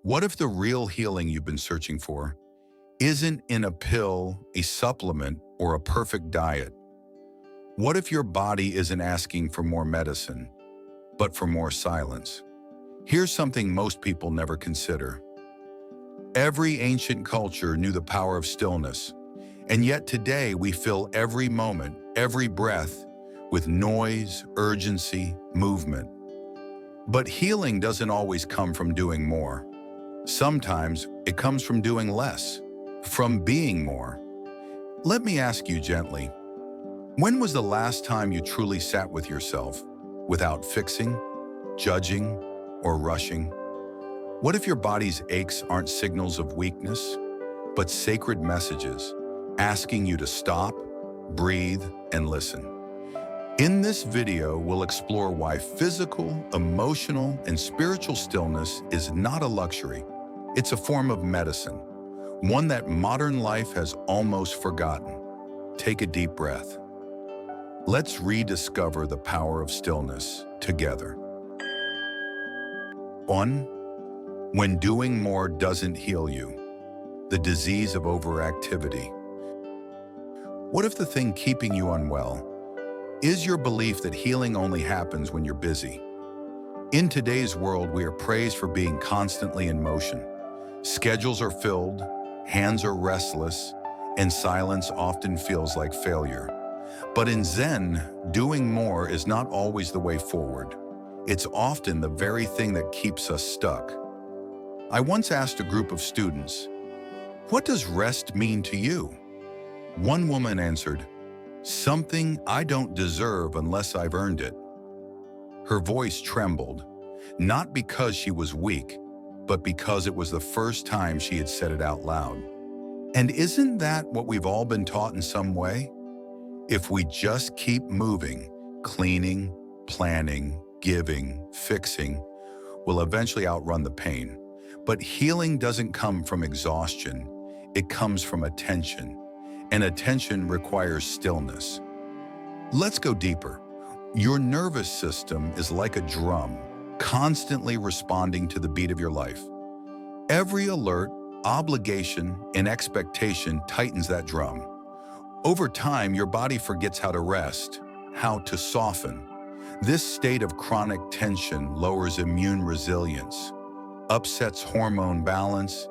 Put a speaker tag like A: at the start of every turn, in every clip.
A: What if the real healing you've been searching for isn't in a pill, a supplement, or a perfect diet? What if your body isn't asking for more medicine, but for more silence? Here's something most people never consider. Every ancient culture knew the power of stillness, and yet today we fill every moment, every breath, with noise, urgency, movement. But healing doesn't always come from doing more. Sometimes it comes from doing less, from being more. Let me ask you gently, when was the last time you truly sat with yourself without fixing, judging, or rushing? What if your body's aches aren't signals of weakness, but sacred messages asking you to stop, breathe, and listen? In this video, we'll explore why physical, emotional, and spiritual stillness is not a luxury. It's a form of medicine, one that modern life has almost forgotten. Take a deep breath. Let's rediscover the power of stillness together. 1. When doing more doesn't heal you. The disease of overactivity. What if the thing keeping you unwell is your belief that healing only happens when you're busy? In today's world, we are praised for being constantly in motion. Schedules are filled, hands are restless, and silence often feels like failure. But in Zen, doing more is not always the way forward. It's often the very thing that keeps us stuck. I once asked a group of students, "What does rest mean to you?" One woman answered, "Something I don't deserve unless I've earned it." Her voice trembled, not because she was weak, but because it was the first time she had said it out loud. And isn't that what we've all been taught in some way? If we just keep moving, cleaning, planning, giving, fixing, we'll eventually outrun the pain. But healing doesn't come from exhaustion, it comes from attention. And attention requires stillness. Let's go deeper. Your nervous system is like a drum, constantly responding to the beat of your life. Every alert, obligation, and expectation tightens that drum. Over time, your body forgets how to rest, how to soften. This state of chronic tension lowers immune resilience, upsets hormone balance,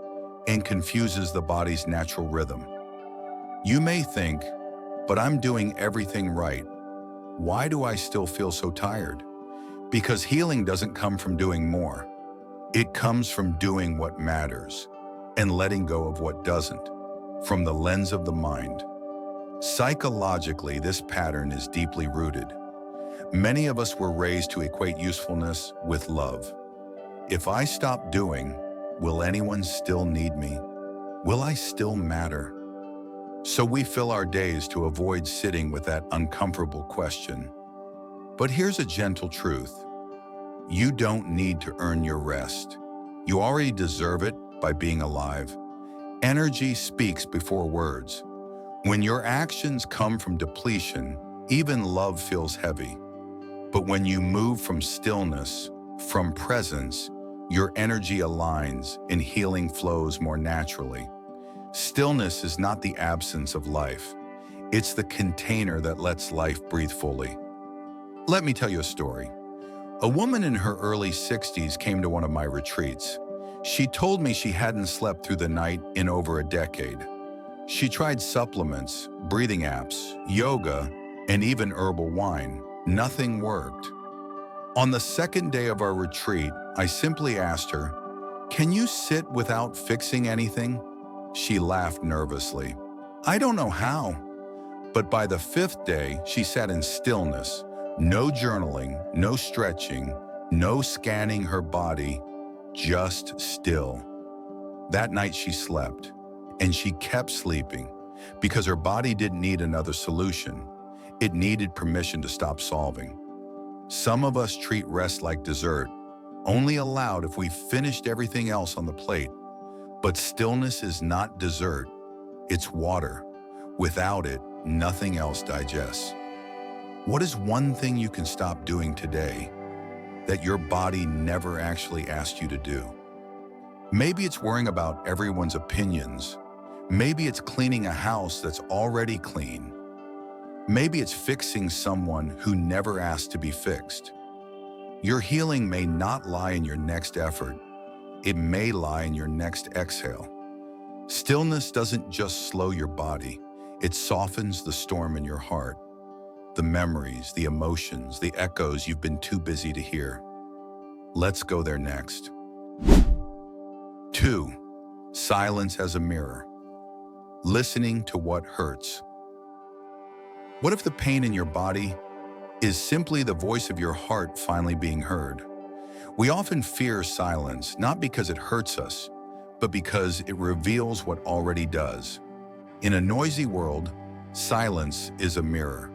A: and confuses the body's natural rhythm. You may think, "But I'm doing everything right. Why do I still feel so tired?" Because healing doesn't come from doing more. It comes from doing what matters and letting go of what doesn't, from the lens of the mind. Psychologically, this pattern is deeply rooted. Many of us were raised to equate usefulness with love. If I stop doing, will anyone still need me? Will I still matter? So we fill our days to avoid sitting with that uncomfortable question. But here's a gentle truth. You don't need to earn your rest. You already deserve it by being alive. Energy speaks before words. When your actions come from depletion, even love feels heavy. But when you move from stillness, from presence, your energy aligns and healing flows more naturally. Stillness is not the absence of life. It's the container that lets life breathe fully. Let me tell you a story. A woman in her early 60s came to one of my retreats. She told me she hadn't slept through the night in over a decade. She tried supplements, breathing apps, yoga, and even herbal wine. Nothing worked. On the second day of our retreat, I simply asked her, "Can you sit without fixing anything?" She laughed nervously. "I don't know how." But by the fifth day, she sat in stillness. No journaling, no stretching, no scanning her body, just still. That night she slept, and she kept sleeping because her body didn't need another solution. It needed permission to stop solving. Some of us treat rest like dessert, only allowed if we've finished everything else on the plate. But stillness is not dessert, it's water. Without it, nothing else digests. What is one thing you can stop doing today that your body never actually asked you to do? Maybe it's worrying about everyone's opinions. Maybe it's cleaning a house that's already clean. Maybe it's fixing someone who never asked to be fixed. Your healing may not lie in your next effort. It may lie in your next exhale. Stillness doesn't just slow your body. It softens the storm in your heart. The memories, the emotions, the echoes you've been too busy to hear. Let's go there next. 2. Silence as a mirror. Listening to what hurts. What if the pain in your body is simply the voice of your heart finally being heard? We often fear silence, not because it hurts us, but because it reveals what already does. In a noisy world, silence is a mirror.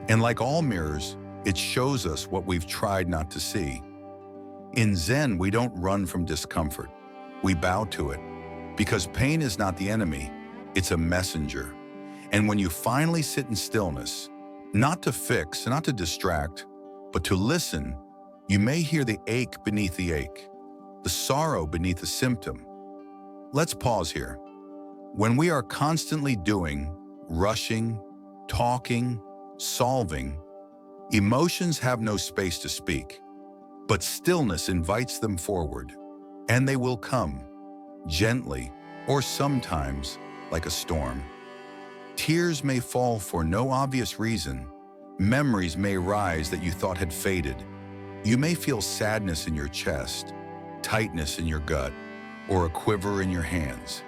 A: And like all mirrors, it shows us what we've tried not to see. In Zen, we don't run from discomfort. We bow to it, because pain is not the enemy, it's a messenger. And when you finally sit in stillness, not to fix, not to distract, but to listen, you may hear the ache beneath the ache, the sorrow beneath the symptom. Let's pause here. When we are constantly doing, rushing, talking, solving, emotions have no space to speak. But stillness invites them forward, and they will come, gently, or sometimes like a storm. Tears may fall for no obvious reason. Memories may rise that you thought had faded. You may feel sadness in your chest, tightness in your gut, or a quiver in your hands.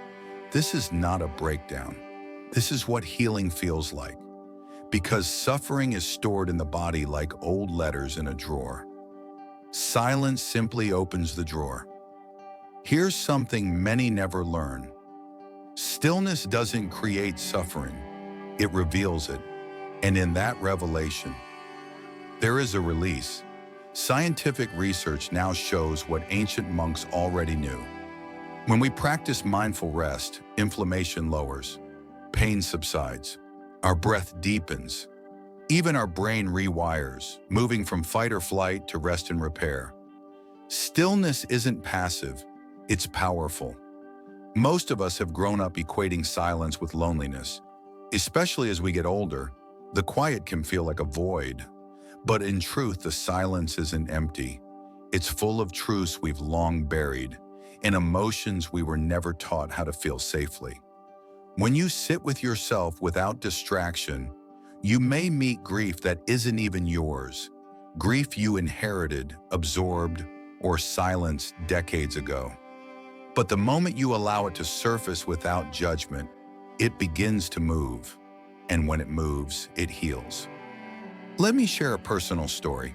A: This is not a breakdown. This is what healing feels like, because suffering is stored in the body like old letters in a drawer. Silence simply opens the drawer. Here's something many never learn. Stillness doesn't create suffering, it reveals it. And in that revelation, there is a release. Scientific research now shows what ancient monks already knew. When we practice mindful rest, inflammation lowers, pain subsides, our breath deepens, even our brain rewires, moving from fight or flight to rest and repair. Stillness isn't passive, it's powerful. Most of us have grown up equating silence with loneliness. Especially as we get older, the quiet can feel like a void. But in truth, the silence isn't empty. It's full of truths we've long buried, and emotions we were never taught how to feel safely. When you sit with yourself without distraction, you may meet grief that isn't even yours, grief you inherited, absorbed, or silenced decades ago. But the moment you allow it to surface without judgment, it begins to move. And when it moves, it heals. Let me share a personal story.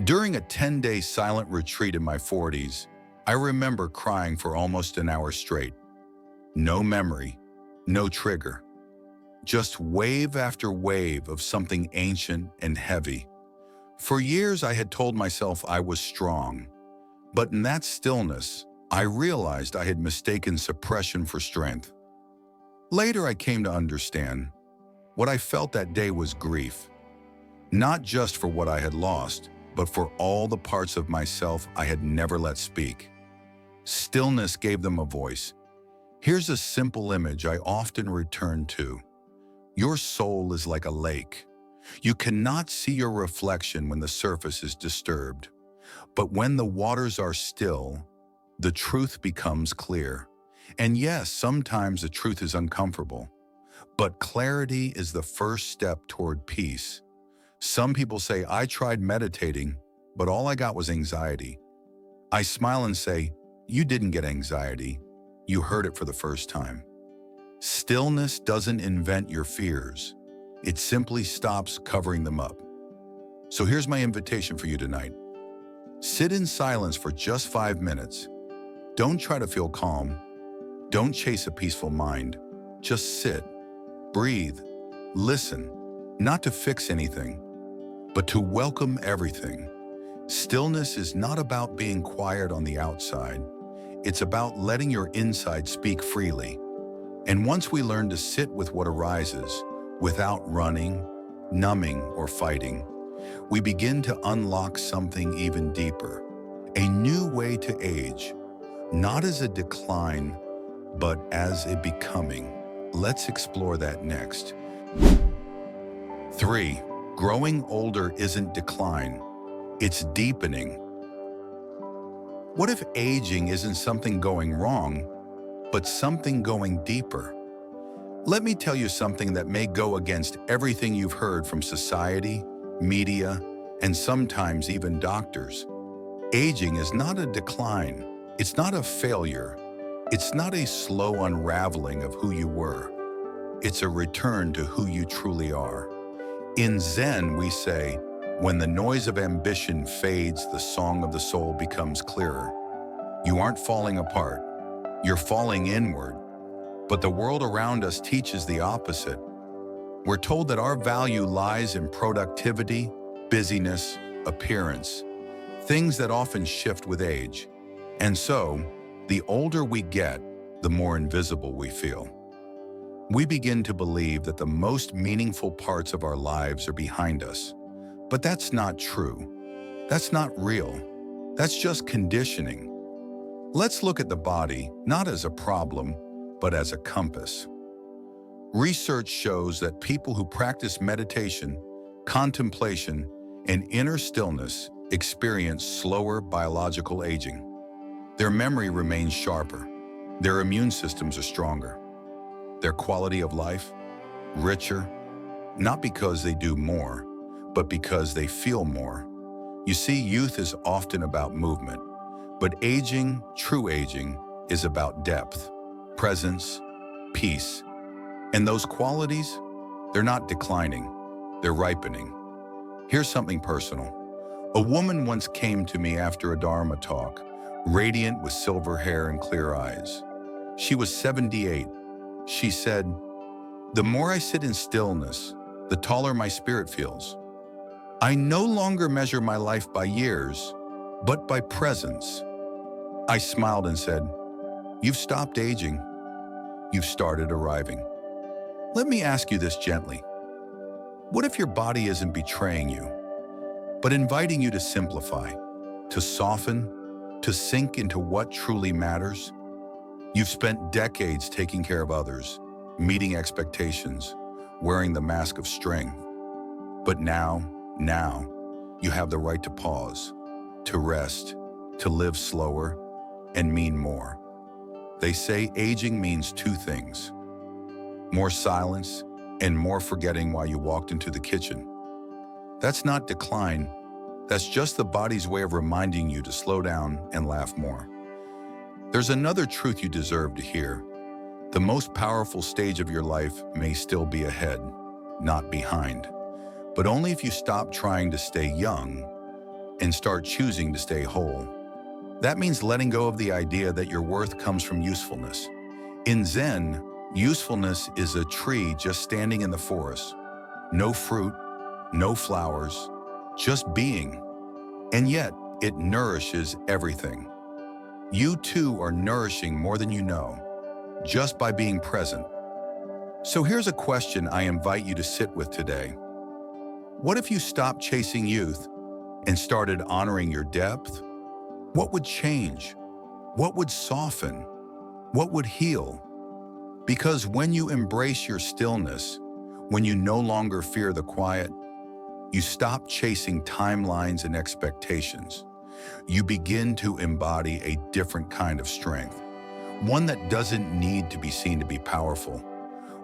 A: During a 10-day silent retreat in my 40s, I remember crying for almost an hour straight. No memory, no trigger. Just wave after wave of something ancient and heavy. For years I had told myself I was strong, but in that stillness, I realized I had mistaken suppression for strength. Later I came to understand what I felt that day was grief, not just for what I had lost, but for all the parts of myself I had never let speak. Stillness gave them a voice. Here's a simple image I often return to. Your soul is like a lake. You cannot see your reflection when the surface is disturbed. But when the waters are still, the truth becomes clear. And yes, sometimes the truth is uncomfortable. But clarity is the first step toward peace. Some people say, I tried meditating, but all I got was anxiety. I smile and say, you didn't get anxiety. You heard it for the first time. Stillness doesn't invent your fears. It simply stops covering them up. So here's my invitation for you tonight. Sit in silence for just 5 minutes. Don't try to feel calm. Don't chase a peaceful mind. Just sit, breathe, listen, not to fix anything, but to welcome everything. Stillness is not about being quiet on the outside. It's about letting your inside speak freely. And once we learn to sit with what arises, without running, numbing, or fighting, we begin to unlock something even deeper, a new way to age, not as a decline, but as a becoming. Let's explore that next. 3. Growing older isn't decline, it's deepening. What if aging isn't something going wrong, but something going deeper? Let me tell you something that may go against everything you've heard from society, media, and sometimes even doctors. Aging is not a decline. It's not a failure. It's not a slow unraveling of who you were. It's a return to who you truly are. In Zen, we say, when the noise of ambition fades, the song of the soul becomes clearer. You aren't falling apart. You're falling inward. But the world around us teaches the opposite. We're told that our value lies in productivity, busyness, appearance, things that often shift with age. And so, the older we get, the more invisible we feel. We begin to believe that the most meaningful parts of our lives are behind us. But that's not true. That's not real. That's just conditioning. Let's look at the body not as a problem, but as a compass. Research shows that people who practice meditation, contemplation, and inner stillness experience slower biological aging. Their memory remains sharper. Their immune systems are stronger. Their quality of life, richer, not because they do more, but because they feel more. You see, youth is often about movement, but aging, true aging, is about depth, presence, peace. And those qualities, they're not declining, they're ripening. Here's something personal. A woman once came to me after a Dharma talk, radiant with silver hair and clear eyes. She was 78. She said, "The more I sit in stillness, the taller my spirit feels. I no longer measure my life by years, but by presence." I smiled and said, "You've stopped aging. You've started arriving." Let me ask you this gently. What if your body isn't betraying you, but inviting you to simplify, to soften, to sink into what truly matters? You've spent decades taking care of others, meeting expectations, wearing the mask of strength. But now, you have the right to pause, to rest, to live slower, and mean more. They say aging means two things: more silence and more forgetting why you walked into the kitchen. That's not decline. That's just the body's way of reminding you to slow down and laugh more. There's another truth you deserve to hear. The most powerful stage of your life may still be ahead, not behind. But only if you stop trying to stay young and start choosing to stay whole. That means letting go of the idea that your worth comes from usefulness. In Zen, usefulness is a tree just standing in the forest. No fruit, no flowers, just being. And yet, it nourishes everything. You too are nourishing more than you know, just by being present. So here's a question I invite you to sit with today. What if you stopped chasing youth and started honoring your depth? What would change? What would soften? What would heal? Because when you embrace your stillness, when you no longer fear the quiet, you stop chasing timelines and expectations. You begin to embody a different kind of strength, one that doesn't need to be seen to be powerful,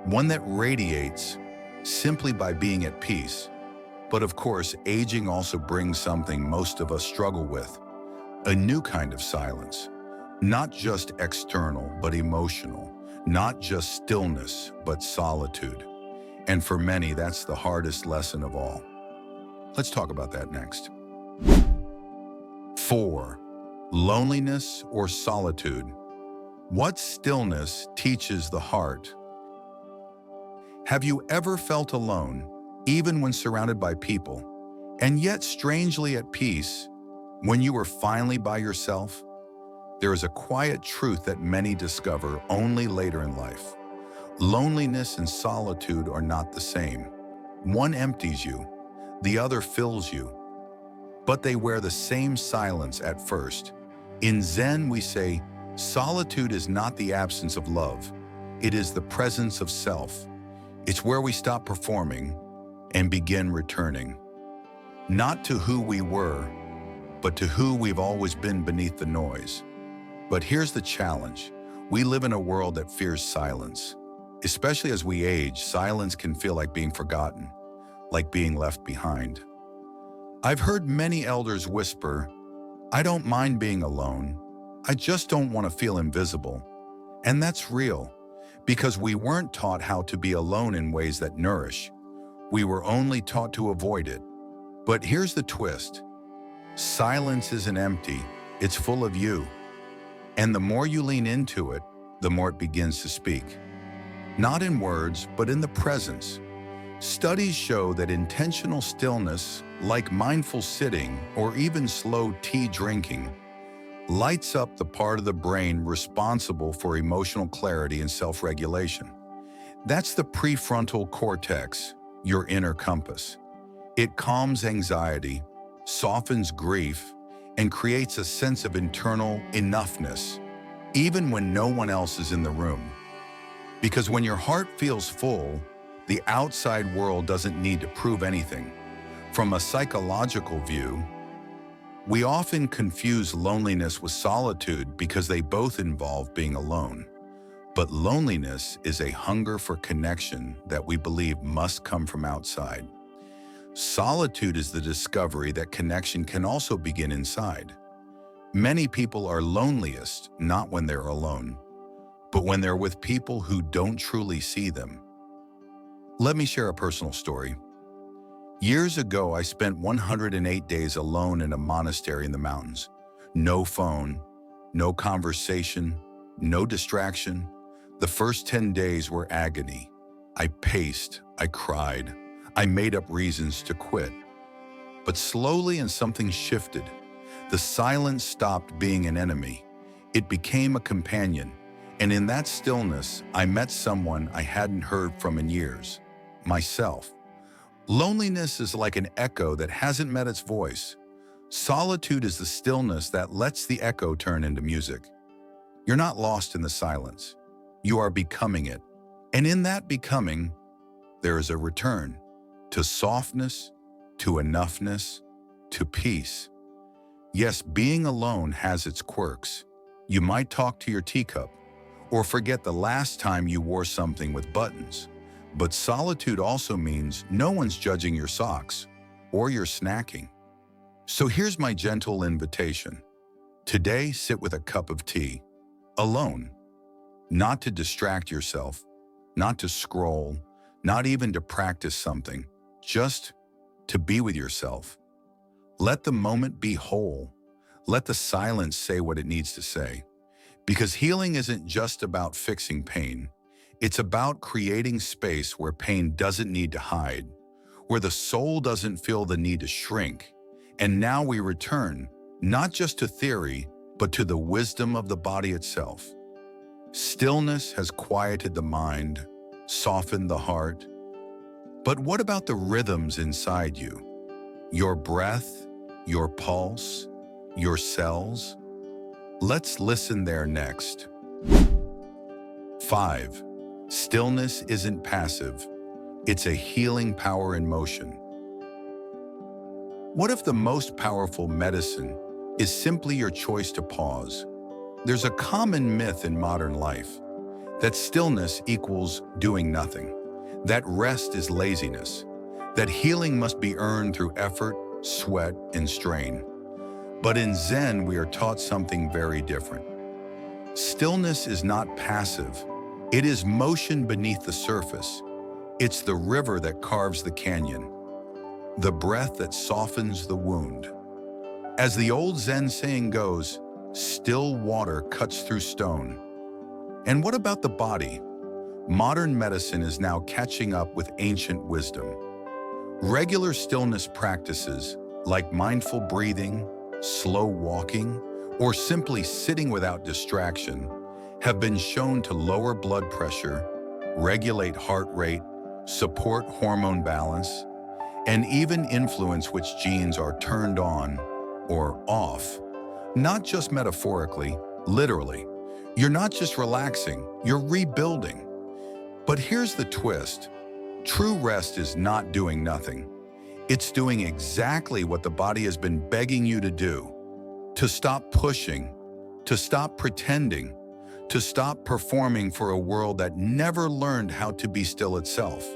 A: one that radiates simply by being at peace. But of course, aging also brings something most of us struggle with, a new kind of silence, not just external, but emotional, not just stillness, but solitude. And for many, that's the hardest lesson of all. Let's talk about that next. 4. Loneliness or solitude. What stillness teaches the heart? Have you ever felt alone, even when surrounded by people, and yet strangely at peace when you were finally by yourself? There is a quiet truth that many discover only later in life. Loneliness and solitude are not the same. One empties you, the other fills you, but they wear the same silence at first. In Zen, we say, Solitude is not the absence of love. It is the presence of self. It's where we stop performing and begin returning. Not to who we were, but to who we've always been beneath the noise. But here's the challenge. We live in a world that fears silence. Especially as we age, silence can feel like being forgotten, like being left behind. I've heard many elders whisper, "I don't mind being alone. I just don't want to feel invisible." And that's real, because we weren't taught how to be alone in ways that nourish. We were only taught to avoid it. But here's the twist. Silence isn't empty, it's full of you. And the more you lean into it, the more it begins to speak. Not in words, but in the presence. Studies show that intentional stillness, like mindful sitting or even slow tea drinking, lights up the part of the brain responsible for emotional clarity and self-regulation. That's the prefrontal cortex, your inner compass. It calms anxiety, softens grief, and creates a sense of internal enoughness, even when no one else is in the room. Because when your heart feels full, the outside world doesn't need to prove anything. From a psychological view, we often confuse loneliness with solitude because they both involve being alone. But loneliness is a hunger for connection that we believe must come from outside. Solitude is the discovery that connection can also begin inside. Many people are loneliest not when they're alone, but when they're with people who don't truly see them. Let me share a personal story. Years ago, I spent 108 days alone in a monastery in the mountains. No phone, no conversation, no distraction. The first 10 days were agony. I paced, I cried, I made up reasons to quit. But slowly something shifted. The silence stopped being an enemy. It became a companion. And in that stillness, I met someone I hadn't heard from in years, myself. Loneliness is like an echo that hasn't met its voice. Solitude is the stillness that lets the echo turn into music. You're not lost in the silence. You are becoming it. And in that becoming, there is a return to softness, to enoughness, to peace. Yes, being alone has its quirks. You might talk to your teacup or forget the last time you wore something with buttons. But solitude also means no one's judging your socks or your snacking. So here's my gentle invitation. Today, sit with a cup of tea, alone. Not to distract yourself, not to scroll, not even to practice something, just to be with yourself. Let the moment be whole. Let the silence say what it needs to say. Because healing isn't just about fixing pain. It's about creating space where pain doesn't need to hide, where the soul doesn't feel the need to shrink. And now we return, not just to theory, but to the wisdom of the body itself. Stillness has quieted the mind, softened the heart. But what about the rhythms inside you? Your breath, your pulse, your cells? Let's listen there next. 5. Stillness isn't passive. It's a healing power in motion. What if the most powerful medicine is simply your choice to pause? There's a common myth in modern life that stillness equals doing nothing, that rest is laziness, that healing must be earned through effort, sweat, and strain. But in Zen, we are taught something very different. Stillness is not passive. It is motion beneath the surface. It's the river that carves the canyon, the breath that softens the wound. As the old Zen saying goes, still water cuts through stone. And what about the body? Modern medicine is now catching up with ancient wisdom. Regular stillness practices like mindful breathing, slow walking, or simply sitting without distraction have been shown to lower blood pressure, regulate heart rate, support hormone balance, and even influence which genes are turned on or off, not just metaphorically, literally. You're not just relaxing, you're rebuilding. But here's the twist. True rest is not doing nothing. It's doing exactly what the body has been begging you to do. To stop pushing, to stop pretending, to stop performing for a world that never learned how to be still itself.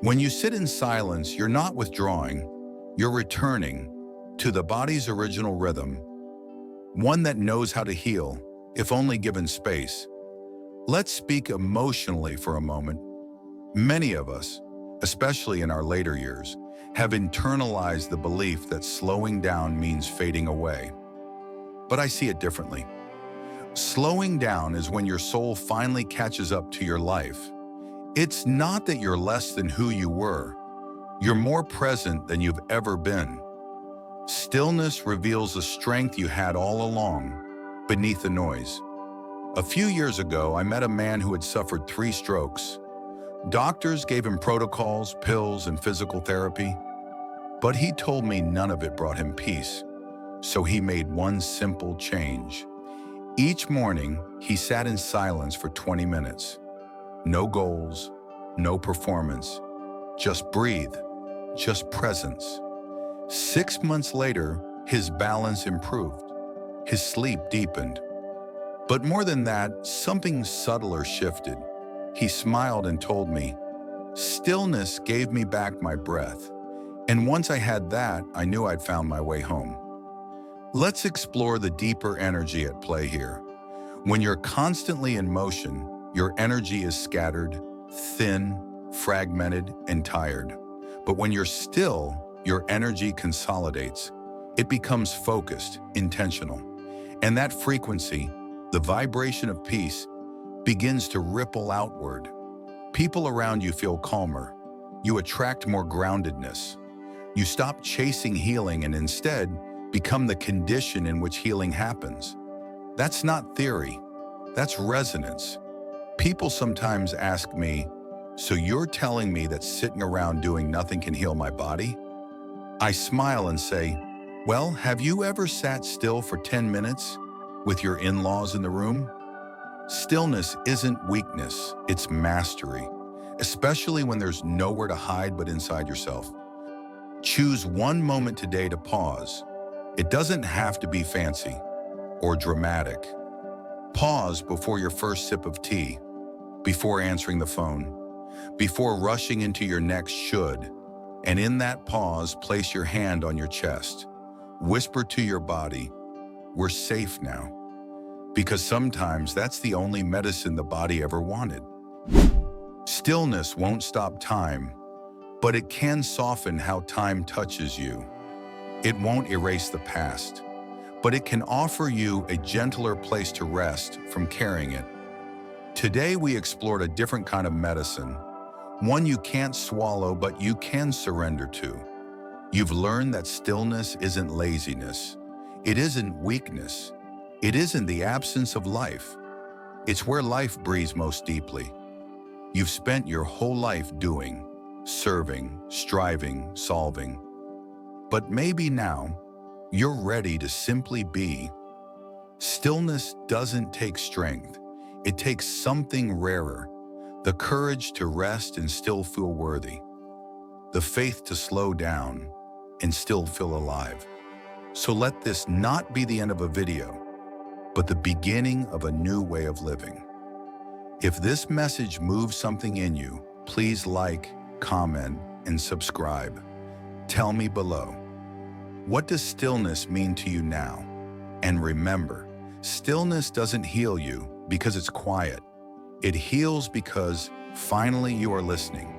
A: When you sit in silence, you're not withdrawing, you're returning to the body's original rhythm, one that knows how to heal, if only given space. Let's speak emotionally for a moment. Many of us, especially in our later years, have internalized the belief that slowing down means fading away. But I see it differently. Slowing down is when your soul finally catches up to your life. It's not that you're less than who you were. You're more present than you've ever been. Stillness reveals the strength you had all along, beneath the noise. A few years ago, I met a man who had suffered 3 strokes. Doctors gave him protocols, pills, and physical therapy, but he told me none of it brought him peace. So he made one simple change. Each morning, he sat in silence for 20 minutes. No goals, no performance, just breathe, just presence. 6 months later, his balance improved. His sleep deepened. But more than that, something subtler shifted. He smiled and told me, "Stillness gave me back my breath. And once I had that, I knew I'd found my way home." Let's explore the deeper energy at play here. When you're constantly in motion, your energy is scattered, thin, fragmented, and tired. But when you're still, your energy consolidates. It becomes focused, intentional. And that frequency, the vibration of peace, begins to ripple outward. People around you feel calmer. You attract more groundedness. You stop chasing healing and instead become the condition in which healing happens. That's not theory. That's resonance. People sometimes ask me, "So you're telling me that sitting around doing nothing can heal my body?" I smile and say, "Well, have you ever sat still for 10 minutes with your in-laws in the room?" Stillness isn't weakness, it's mastery, especially when there's nowhere to hide but inside yourself. Choose one moment today to pause. It doesn't have to be fancy or dramatic. Pause before your first sip of tea, before answering the phone, before rushing into your next should, and in that pause, place your hand on your chest. Whisper to your body, "We're safe now." Because sometimes that's the only medicine the body ever wanted. Stillness won't stop time, but it can soften how time touches you. It won't erase the past, but it can offer you a gentler place to rest from carrying it. Today we explored a different kind of medicine, one you can't swallow but you can surrender to. You've learned that stillness isn't laziness. It isn't weakness. It isn't the absence of life. It's where life breathes most deeply. You've spent your whole life doing, serving, striving, solving. But maybe now, you're ready to simply be. Stillness doesn't take strength. It takes something rarer, the courage to rest and still feel worthy, the faith to slow down and still feel alive. So let this not be the end of a video, but the beginning of a new way of living. If this message moves something in you, please like, comment, and subscribe. Tell me below. What does stillness mean to you now? And remember, stillness doesn't heal you because it's quiet. It heals because finally you are listening.